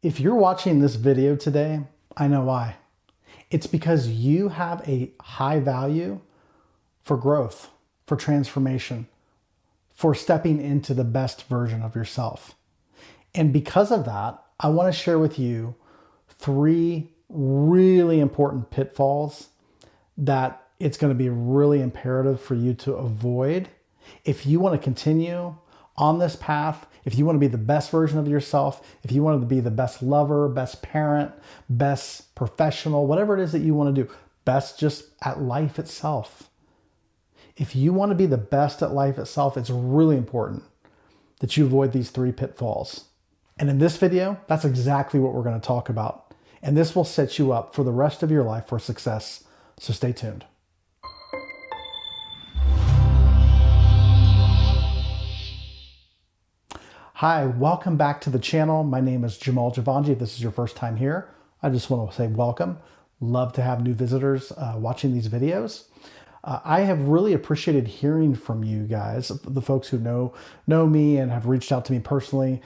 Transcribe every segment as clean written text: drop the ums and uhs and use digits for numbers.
If you're watching this video today, I know why. It's because you have a high value for growth, for transformation, for stepping into the best version of yourself. And because of that, I want to share with you 3 really important pitfalls that it's going to be really imperative for you to avoid if you want to continue on this path, if you want to be the best version of yourself, if you want to be the best lover, best parent, best professional, whatever it is that you want to do, best just at life itself. If you want to be the best at life itself, it's really important that you avoid these 3 pitfalls. And in this video, that's exactly what we're going to talk about. And this will set you up for the rest of your life for success. So stay tuned. Hi, welcome back to the channel. My name is Jamal Javanji. If this is your first time here, I just want to say welcome. Love to have new visitors watching these videos. I have really appreciated hearing from you guys, the folks who know me and have reached out to me personally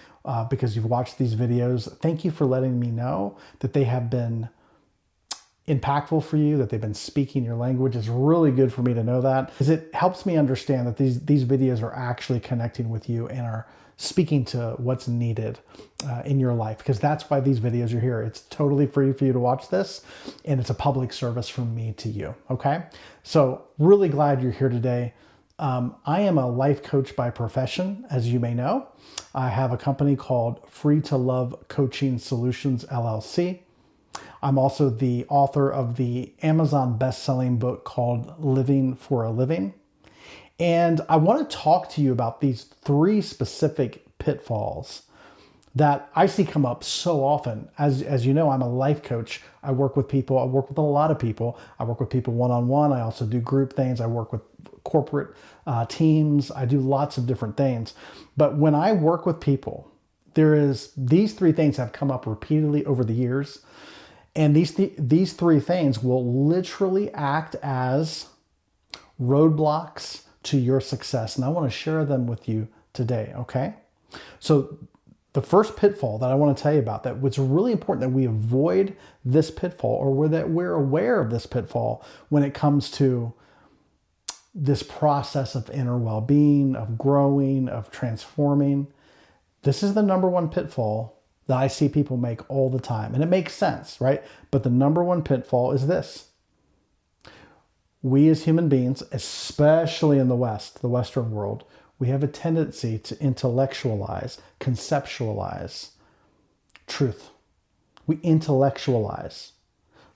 because you've watched these videos. Thank you for letting me know that they have been impactful for you, that they've been speaking your language. It's really good for me to know that because it helps me understand that these videos are actually connecting with you and are speaking to what's needed in your life, because that's why these videos are here. It's totally free for you to watch this, and it's a public service from me to you, okay? So really glad you're here today. I am a life coach by profession, as you may know. I have a company called Free to Love Coaching Solutions, LLC. I'm also the author of the Amazon best-selling book called Living for a Living. And I want to talk to you about these 3 specific pitfalls that I see come up so often. As you know, I'm a life coach. I work with people. I work with a lot of people. I work with people one-on-one. I also do group things. I work with corporate teams. I do lots of different things. But when I work with people, these 3 things have come up repeatedly over the years. And these 3 things will literally act as roadblocks to your success. And I want to share them with you today, okay? So the first pitfall that I want to tell you about, that it's really important that we avoid this pitfall, or that we're aware of this pitfall when it comes to this process of inner well-being, of growing, of transforming. This is the number 1 pitfall that I see people make all the time. And it makes sense, right? But the number 1 pitfall is this. We as human beings, especially in the West, the Western world, we have a tendency to intellectualize, conceptualize truth. We intellectualize.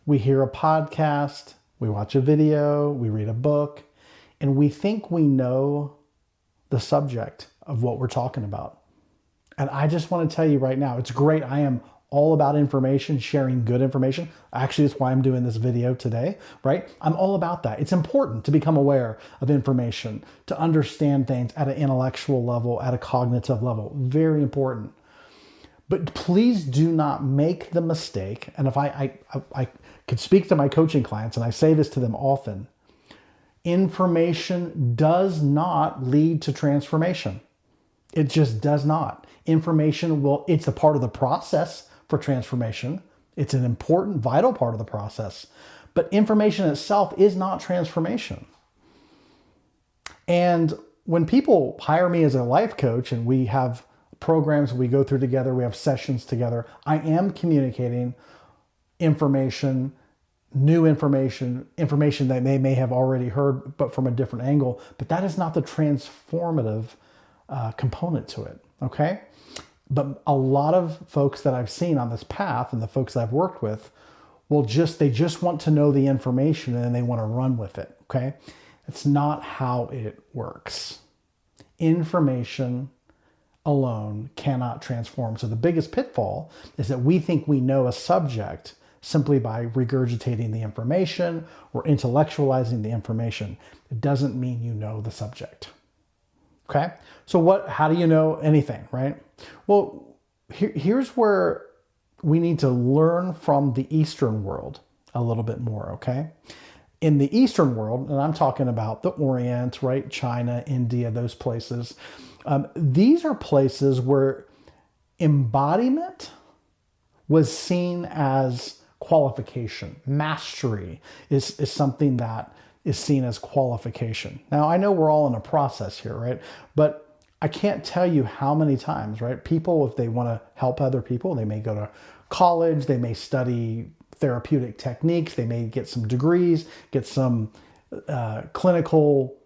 We hear a podcast, we watch a video, we read a book, and we think we know the subject of what we're talking about. And I just want to tell you right now, it's great. I am all about information, sharing good information. Actually, that's why I'm doing this video today, right? I'm all about that. It's important to become aware of information, to understand things at an intellectual level, at a cognitive level. Very important. But please do not make the mistake, and if I could speak to my coaching clients, and I say this to them often, information does not lead to transformation. It just does not. Information it's a part of the process for transformation. It's an important, vital part of the process. But information itself is not transformation. And when people hire me as a life coach and we have programs we go through together, we have sessions together, I am communicating information, new information that they may have already heard, but from a different angle. But that is not the transformative component to it, okay? But a lot of folks that I've seen on this path and the folks that I've worked with they just want to know the information and then they want to run with it, okay? It's not how it works. Information alone cannot transform. So the biggest pitfall is that we think we know a subject simply by regurgitating the information or intellectualizing the information. It doesn't mean you know the subject. Okay, so how do you know anything, right? Well, here's where we need to learn from the Eastern world a little bit more, okay? In the Eastern world, and I'm talking about the Orient, right? China, India, those places. These are places where embodiment was seen as qualification. Mastery is something that is seen as qualification. Now, I know we're all in a process here, right? But I can't tell you how many times, right? People, if they want to help other people, they may go to college, they may study therapeutic techniques, they may get some degrees, get some clinical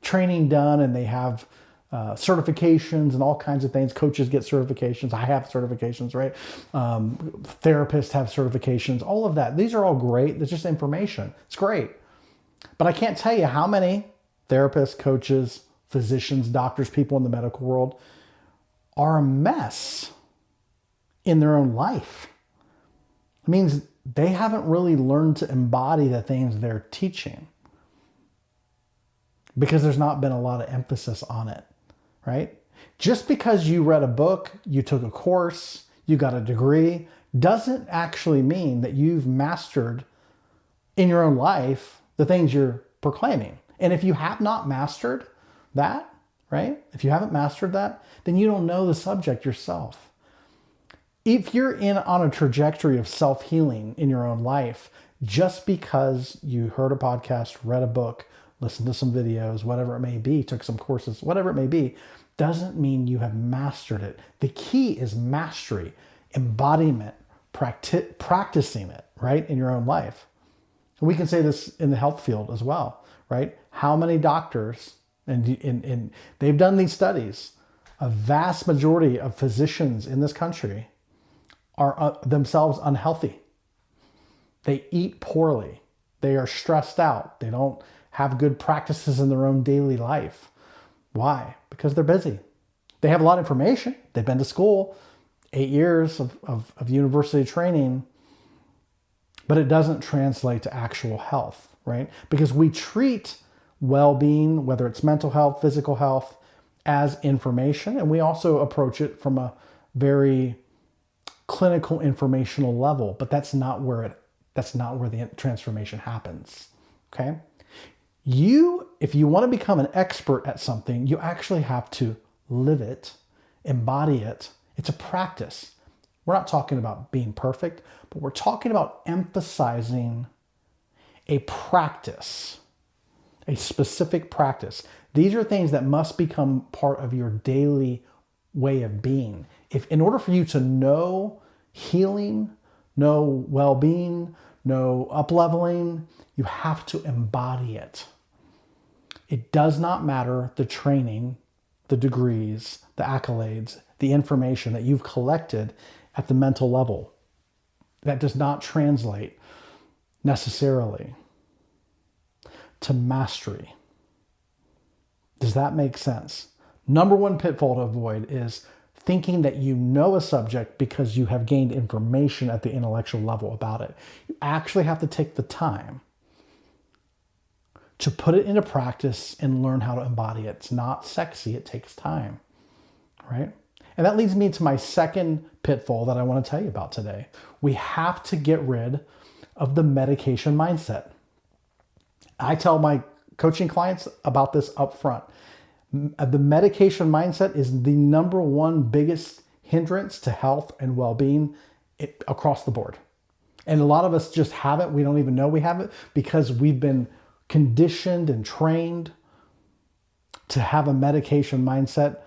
training done, and they have certifications and all kinds of things. Coaches get certifications. I have certifications, right? Therapists have certifications, all of that. These are all great. It's just information. It's great. But I can't tell you how many therapists, coaches, physicians, doctors, people in the medical world are a mess in their own life. It means they haven't really learned to embody the things they're teaching because there's not been a lot of emphasis on it, right? Just because you read a book, you took a course, you got a degree, doesn't actually mean that you've mastered in your own life the things you're proclaiming. And if you have not mastered that, right? If you haven't mastered that, then you don't know the subject yourself. If you're on a trajectory of self-healing in your own life, just because you heard a podcast, read a book, listened to some videos, whatever it may be, took some courses, whatever it may be, doesn't mean you have mastered it. The key is mastery, embodiment, practicing it, right, in your own life. And we can say this in the health field as well, right? How many doctors, and they've done these studies, a vast majority of physicians in this country are themselves unhealthy. They eat poorly. They are stressed out. They don't have good practices in their own daily life. Why? Because they're busy. They have a lot of information. They've been to school, 8 years of university training, but it doesn't translate to actual health, right? Because we treat well-being, whether it's mental health, physical health, as information, and we also approach it from a very clinical informational level, but that's not where the transformation happens. Okay? If you want to become an expert at something, you actually have to live it, embody it. It's a practice. We're not talking about being perfect, but we're talking about emphasizing a practice, a specific practice. These are things that must become part of your daily way of being. If in order for you to know healing, know well-being, know up-leveling, you have to embody it. It does not matter the training, the degrees, the accolades, the information that you've collected at the mental level. That does not translate necessarily to mastery. Does that make sense? Number one pitfall to avoid is thinking that you know a subject because you have gained information at the intellectual level about it. You actually have to take the time to put it into practice and learn how to embody it. It's not sexy, it takes time, right? And that leads me to my second pitfall that I want to tell you about today. We have to get rid of the medication mindset. I tell my coaching clients about this up front. The medication mindset is the number one biggest hindrance to health and well-being across the board. And a lot of us just have it. We don't even know we have it because we've been conditioned and trained to have a medication mindset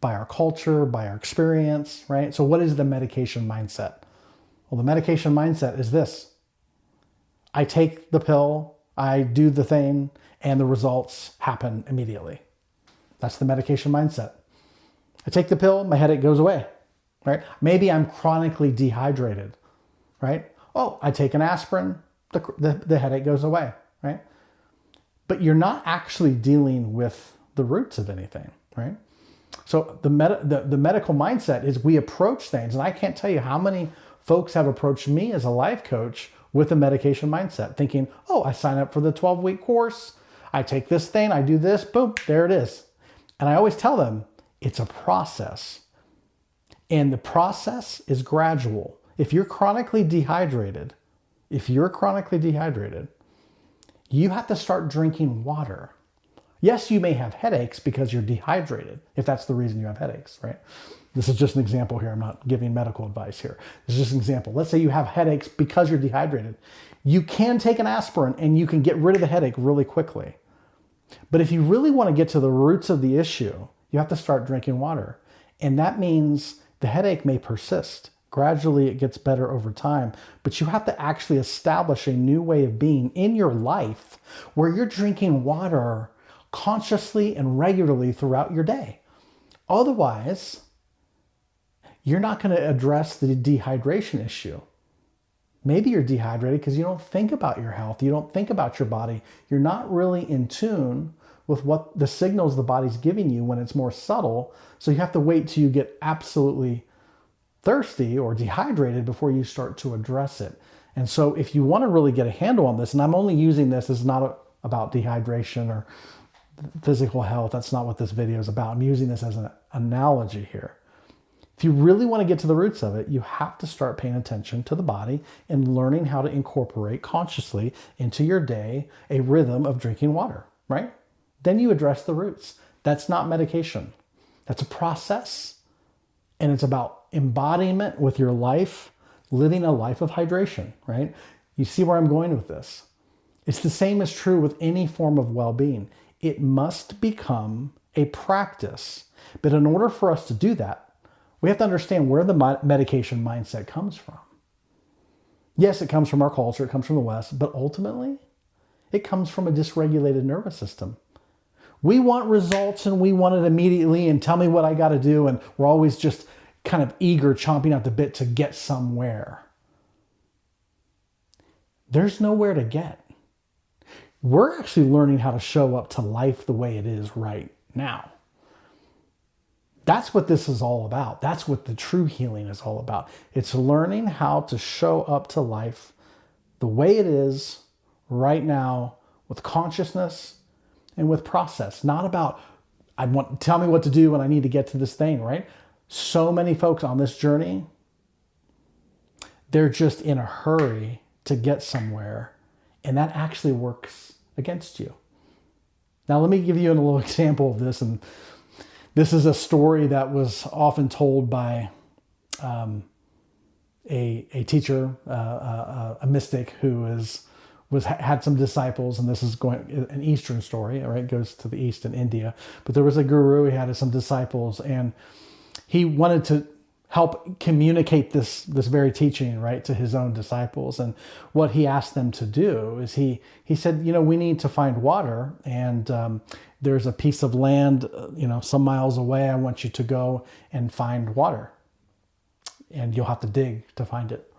by our culture, by our experience, right? So what is the medication mindset? Well, the medication mindset is this. I take the pill, I do the thing, and the results happen immediately. That's the medication mindset. I take the pill, my headache goes away, right? Maybe I'm chronically dehydrated, right? Oh, I take an aspirin, the headache goes away, right? But you're not actually dealing with the roots of anything, right? So the medical mindset is we approach things, and I can't tell you how many folks have approached me as a life coach with a medication mindset, thinking, oh, I sign up for the 12-week course, I take this thing, I do this, boom, there it is. And I always tell them it's a process. And the process is gradual. If you're chronically dehydrated, you have to start drinking water. Yes, you may have headaches because you're dehydrated, if that's the reason you have headaches, right? This is just an example here. I'm not giving medical advice here. This is just an example. Let's say you have headaches because you're dehydrated. You can take an aspirin and you can get rid of the headache really quickly. But if you really want to get to the roots of the issue, you have to start drinking water. And that means the headache may persist. Gradually, it gets better over time. But you have to actually establish a new way of being in your life where you're drinking water consciously and regularly throughout your day. Otherwise, you're not going to address the dehydration issue. Maybe you're dehydrated because you don't think about your health. You don't think about your body. You're not really in tune with what the signals the body's giving you when it's more subtle. So you have to wait till you get absolutely thirsty or dehydrated before you start to address it. And so if you want to really get a handle on this, and I'm only using this as not about dehydration or physical health. That's not what this video is about. I'm using this as an analogy here. If you really want to get to the roots of it, you have to start paying attention to the body and learning how to incorporate consciously into your day a rhythm of drinking water, right? Then you address the roots. That's not medication. That's a process. And it's about embodiment with your life, living a life of hydration, right? You see where I'm going with this? It's the same is true with any form of well-being. It must become a practice. But in order for us to do that, we have to understand where the medication mindset comes from. Yes, it comes from our culture, it comes from the West, but ultimately, it comes from a dysregulated nervous system. We want results and we want it immediately and tell me what I got to do, and we're always just kind of eager, chomping at the bit to get somewhere. There's nowhere to get. We're actually learning how to show up to life the way it is right now. That's what this is all about. That's what the true healing is all about. It's learning how to show up to life the way it is right now with consciousness and with process. Not about, tell me what to do when I need to get to this thing, right? So many folks on this journey, they're just in a hurry to get somewhere, and that actually works against you. Now, let me give you a little example of this, and this is a story that was often told by a teacher, a mystic who had some disciples, and this is an Eastern story, all right? It goes to the East in India. But there was a guru, he had some disciples, and he wanted to help communicate this very teaching, right, to his own disciples. And what he asked them to do is he said, we need to find water, and there's a piece of land, some miles away. I want you to go and find water, and you'll have to dig to find it,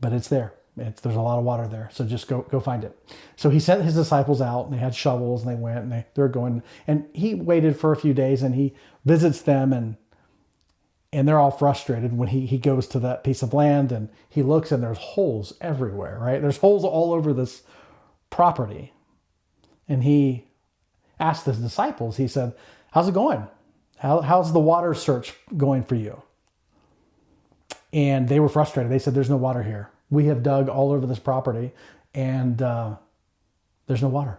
but it's there. There's a lot of water there, so just go find it. So he sent his disciples out, and they had shovels, and they went, and they're going, and he waited for a few days, and he visits them, and they're all frustrated when he goes to that piece of land, and he looks, and there's holes everywhere, right? There's holes all over this property. And he asked his disciples, he said, how's it going? How's the water search going for you? And they were frustrated. They said, there's no water here. We have dug all over this property, and there's no water.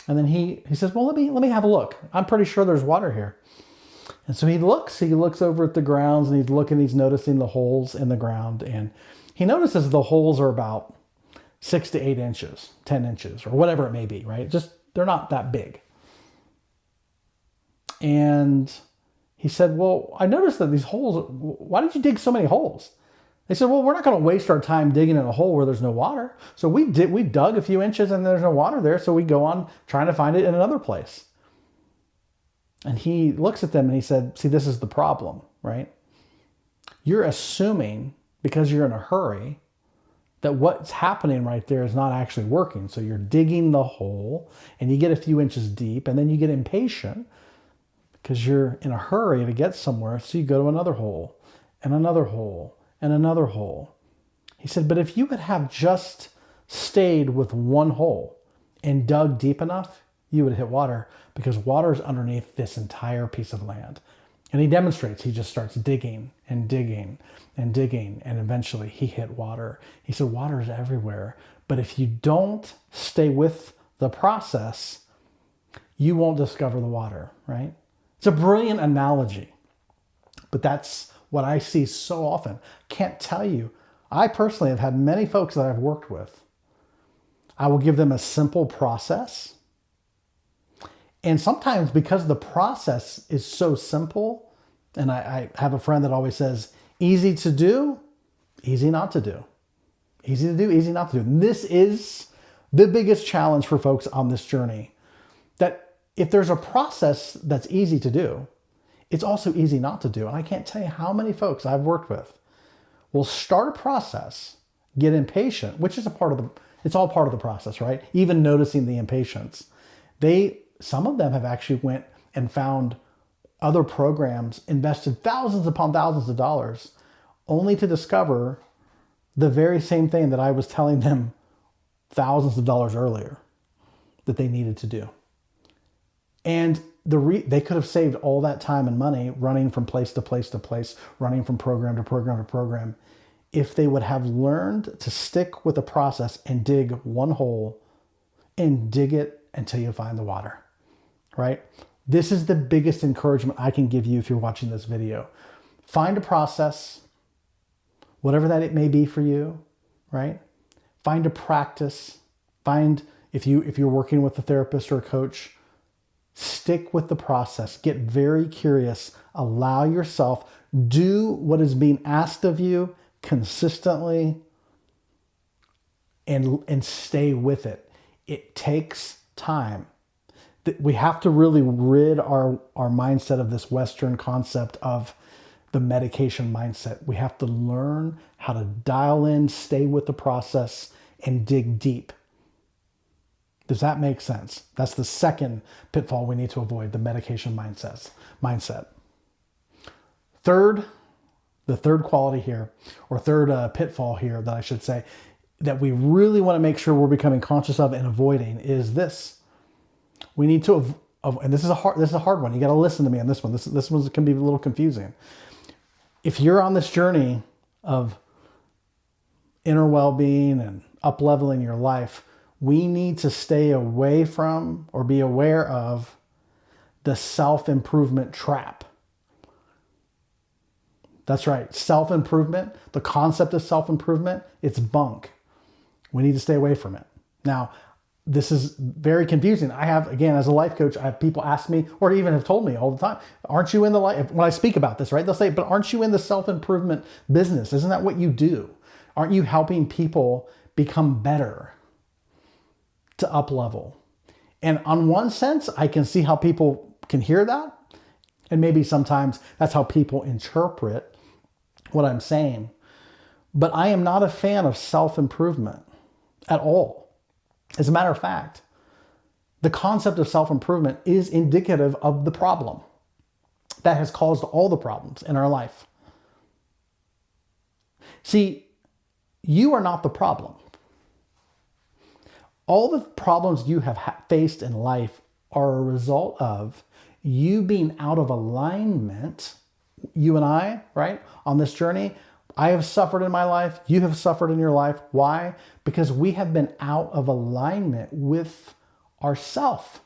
And then he says, well, let me have a look. I'm pretty sure there's water here. And so he looks over at the grounds, and he's noticing the holes in the ground, and he notices the holes are about 6 to 8 inches, 10 inches, or whatever it may be, right? Just, they're not that big. And he said, well, I noticed that these holes, why did you dig so many holes? They said, well, we're not going to waste our time digging in a hole where there's no water. So we dug a few inches and there's no water there. So we go on trying to find it in another place. And he looks at them and he said, see, this is the problem, right? You're assuming, because you're in a hurry, that what's happening right there is not actually working. So you're digging the hole and you get a few inches deep, and then you get impatient because you're in a hurry to get somewhere. So you go to another hole and another hole and another hole. He said, but if you would have just stayed with one hole and dug deep enough, you would hit water, because water is underneath this entire piece of land. And he demonstrates, he just starts digging and digging and digging, and eventually he hit water. He said, water is everywhere, but if you don't stay with the process, you won't discover the water, right? It's a brilliant analogy. but that's what I see so often. Can't tell you. I personally have had many folks that I've worked with. I will give them a simple process. And sometimes because the process is so simple, and I have a friend that always says, easy to do, easy not to do. Easy to do, easy not to do. And this is the biggest challenge for folks on this journey. That if there's a process that's easy to do, it's also easy not to do. And I can't tell you how many folks I've worked with will start a process, get impatient, which is it's all part of the process, right? Even noticing the impatience. Some of them have actually went and found other programs, invested thousands upon thousands of dollars, only to discover the very same thing that I was telling them thousands of dollars earlier that they needed to do. And they could have saved all that time and money running from place to place to place, running from program to program to program, if they would have learned to stick with the process and dig one hole and dig it until you find the water, right? This is the biggest encouragement I can give you if you're watching this video. Find a process, whatever that it may be for you, right? Find a practice. If you're working with a therapist or a coach, stick with the process. Get very curious. Allow yourself, do what is being asked of you consistently, and stay with it. It takes time. We have to really rid our mindset of this Western concept of the medication mindset. We have to learn how to dial in, stay with the process, and dig deep. Does that make sense? That's the second pitfall we need to avoid, the medication mindset. The third quality here, or third pitfall here that I should say, that we really want to make sure we're becoming conscious of and avoiding is this. We need to, and this is a hard one. You got to listen to me on this one. This one can be a little confusing. If you're on this journey of inner well-being and up-leveling your life, we need to stay away from or be aware of the self-improvement trap. That's right. Self-improvement, the concept of self-improvement, it's bunk. We need to stay away from it. Now, this is very confusing. I have, again, as a life coach, I have people ask me, or even have told me all the time, aren't you in the life, when I speak about this, right? They'll say, but aren't you in the self-improvement business? Isn't that what you do? Aren't you helping people become better, to up level? And on one sense, I can see how people can hear that. And maybe sometimes that's how people interpret what I'm saying. But I am not a fan of self-improvement at all. As a matter of fact, the concept of self-improvement is indicative of the problem that has caused all the problems in our life. See, you are not the problem. All the problems you have faced in life are a result of you being out of alignment. You and I, right, on this journey, I have suffered in my life. You have suffered in your life. Why? Because we have been out of alignment with ourself.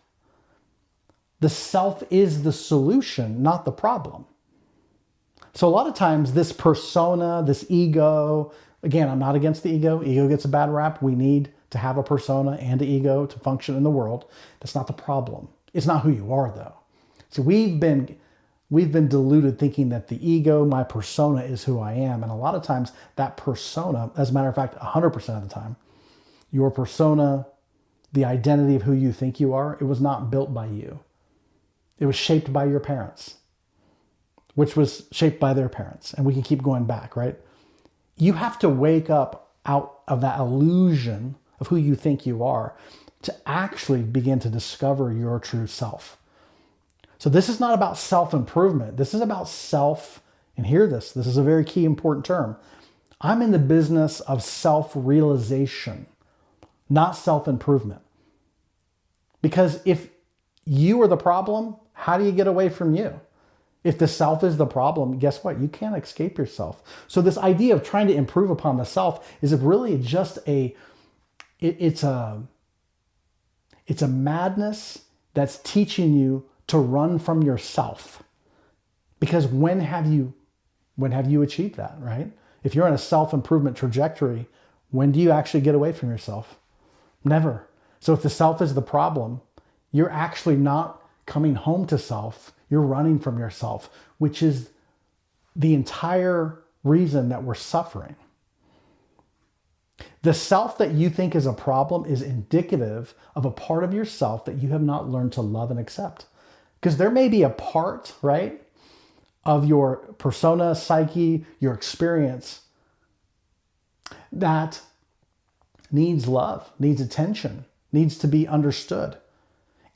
The self is the solution, not the problem. So a lot of times this persona, this ego, again, I'm not against the ego. Ego gets a bad rap. We need to have a persona and an ego to function in the world. That's not the problem. It's not who you are, though. So we've been deluded thinking that the ego, my persona, is who I am. And a lot of times that persona, as a matter of fact, 100% of the time, your persona, the identity of who you think you are, it was not built by you. It was shaped by your parents, which was shaped by their parents. And we can keep going back, right? You have to wake up out of that illusion of who you think you are to actually begin to discover your true self. So this is not about self-improvement. This is about and hear this is a very key important term. I'm in the business of self-realization, not self-improvement. Because if you are the problem, how do you get away from you? If the self is the problem, guess what? You can't escape yourself. So this idea of trying to improve upon the self is really just it's a madness that's teaching you to run from yourself. Because when have you achieved that, right? If you're on a self-improvement trajectory, when do you actually get away from yourself? Never. So if the self is the problem, you're actually not coming home to self. You're running from yourself, which is the entire reason that we're suffering. The self that you think is a problem is indicative of a part of yourself that you have not learned to love and accept. Because there may be a part, right, of your persona, psyche, your experience that needs love, needs attention, needs to be understood.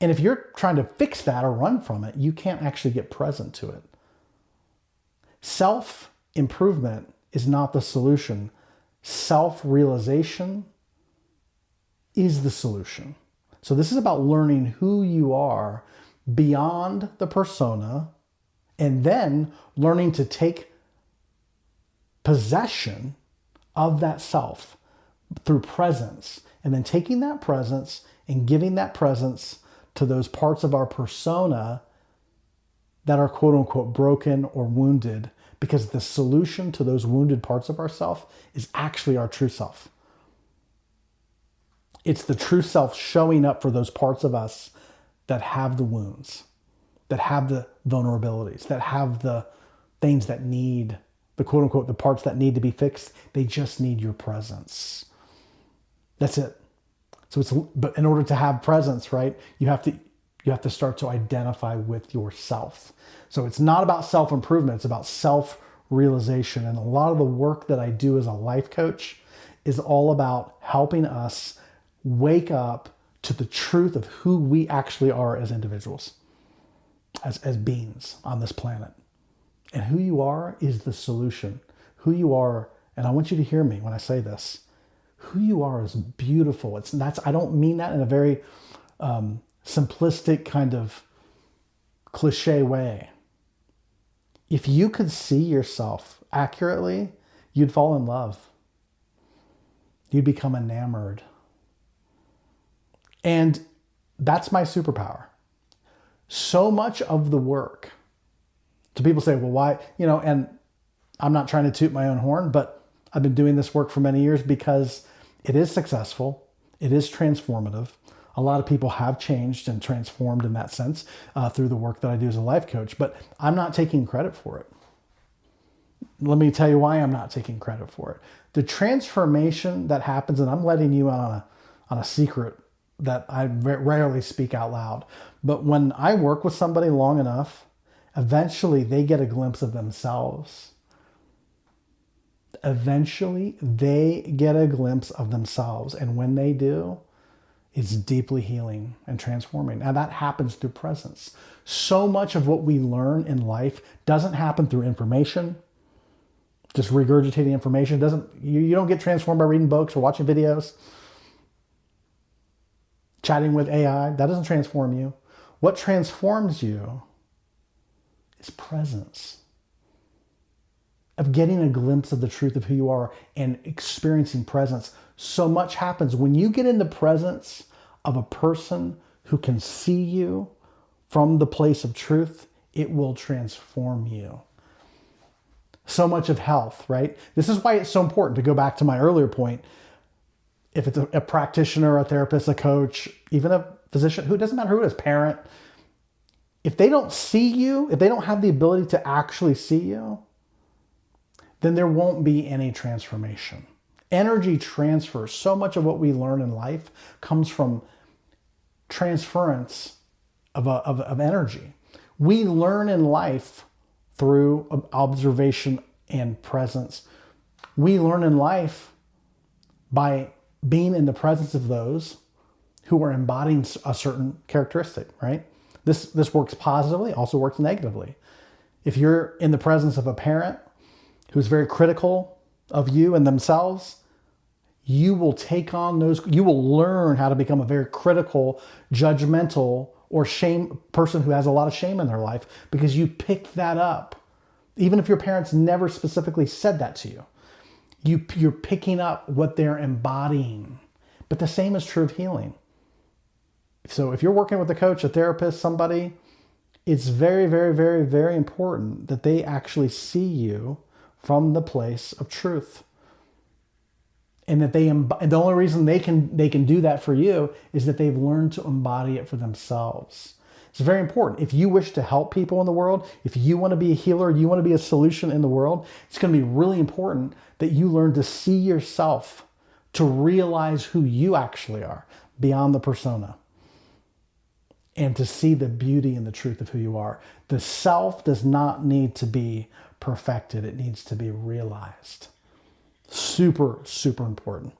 And if you're trying to fix that or run from it, you can't actually get present to it. Self-improvement is not the solution. Self-realization is the solution. So this is about learning who you are beyond the persona, and then learning to take possession of that self through presence, and then taking that presence and giving that presence to those parts of our persona that are quote unquote broken or wounded, because the solution to those wounded parts of ourself is actually our true self. It's the true self showing up for those parts of us that have the wounds, that have the vulnerabilities, that have the things that need, the quote unquote, the parts that need to be fixed. They just need your presence. That's it. But in order to have presence, right, you have to start to identify with yourself. So it's not about self-improvement, it's about self-realization. And a lot of the work that I do as a life coach is all about helping us wake up to the truth of who we actually are as individuals, as beings on this planet. And who you are is the solution. Who you are, and I want you to hear me when I say this, who you are is beautiful. I don't mean that in a very simplistic kind of cliche way. If you could see yourself accurately, you'd fall in love. You'd become enamored. And that's my superpower. So much of the work, so people say, well, why, and I'm not trying to toot my own horn, but I've been doing this work for many years because it is successful. It is transformative. A lot of people have changed and transformed in that sense through the work that I do as a life coach, but I'm not taking credit for it. Let me tell you why I'm not taking credit for it. The transformation that happens, and I'm letting you on a secret that I rarely speak out loud, but when I work with somebody long enough, eventually they get a glimpse of themselves. Eventually they get a glimpse of themselves. And when they do, it's deeply healing and transforming. Now that happens through presence. So much of what we learn in life doesn't happen through information, just regurgitating information. You don't get transformed by reading books or watching videos, chatting with AI. That doesn't transform you. What transforms you is presence. Of getting a glimpse of the truth of who you are and experiencing presence. So much happens when you get in the presence of a person who can see you from the place of truth. It will transform you. So much of health, right? This is why it's so important to go back to my earlier point. If it's a practitioner, a therapist, a coach, even a physician, who doesn't matter who it is, parent, if they don't see you, if they don't have the ability to actually see you, then there won't be any transformation. Energy transfer, so much of what we learn in life comes from transference of energy. We learn in life through observation and presence. We learn in life by being in the presence of those who are embodying a certain characteristic, right? This works positively, also works negatively. If you're in the presence of a parent who's very critical of you and themselves, you will take on those, you will learn how to become a very critical, judgmental, or shame person who has a lot of shame in their life because you pick that up. Even if your parents never specifically said that to you, you're picking up what they're embodying. But the same is true of healing. So if you're working with a coach, a therapist, somebody, it's very, very, very, very important that they actually see you from the place of truth. And that and the only reason they can do that for you is that they've learned to embody it for themselves. It's very important. If you wish to help people in the world, if you want to be a healer, you want to be a solution in the world, it's going to be really important that you learn to see yourself, to realize who you actually are beyond the persona, and to see the beauty and the truth of who you are. The self does not need to be perfected. It needs to be realized. Super, super important.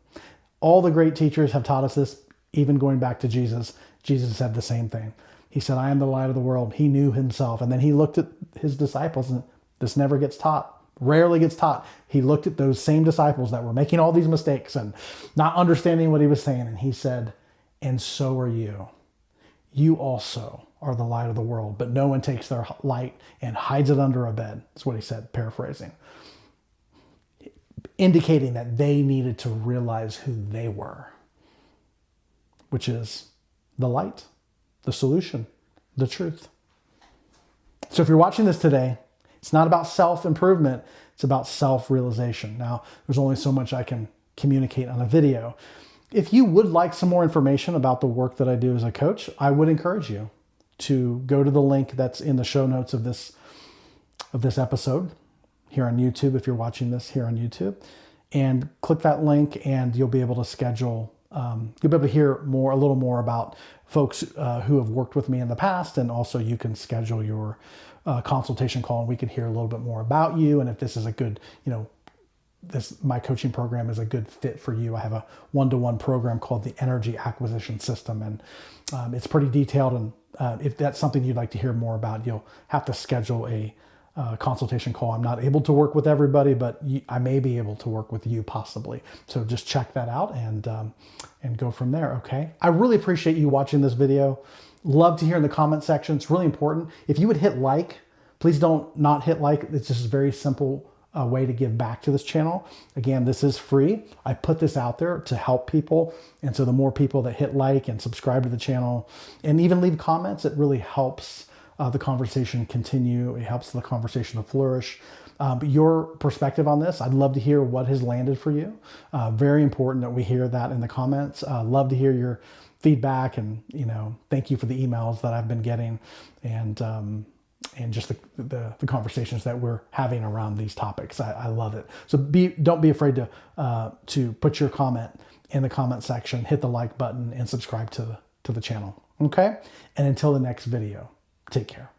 All the great teachers have taught us this, even going back to Jesus. Jesus said the same thing. He said, I am the light of the world. He knew himself. And then he looked at his disciples, and this never gets taught, rarely gets taught. He looked at those same disciples that were making all these mistakes and not understanding what he was saying. And he said, and so are you. You also are the light of the world, but no one takes their light and hides it under a bed. That's what he said, paraphrasing. Indicating that they needed to realize who they were, which is the light, the solution, the truth. So if you're watching this today, it's not about self-improvement, it's about self-realization. Now, there's only so much I can communicate on a video. If you would like some more information about the work that I do as a coach, I would encourage you to go to the link that's in the show notes of this episode here on YouTube, if you're watching this here on YouTube, and click that link and you'll be able to schedule, you'll be able to hear a little more about folks who have worked with me in the past, and also you can schedule your consultation call and we can hear a little bit more about you, and if this is a good, my coaching program is a good fit for you. I have a one-to-one program called the Energy Acquisition System, and it's pretty detailed, and if that's something you'd like to hear more about, you'll have to schedule a consultation call. I'm not able to work with everybody, but I may be able to work with you possibly. So just check that out and go from there, okay? I really appreciate you watching this video. Love to hear in the comment section. It's really important. If you would hit like, please don't not hit like. It's just a very simple way to give back to this channel. Again, this is free. I put this out there to help people. And so the more people that hit like and subscribe to the channel and even leave comments, it really helps the conversation continue. It helps the conversation to flourish. But your perspective on this, I'd love to hear what has landed for you. Very important that we hear that in the comments. Love to hear your feedback, and thank you for the emails that I've been getting, and just the conversations that we're having around these topics. I love it. So don't be afraid to put your comment in the comment section, hit the like button, and subscribe to the channel. Okay? And until the next video, take care.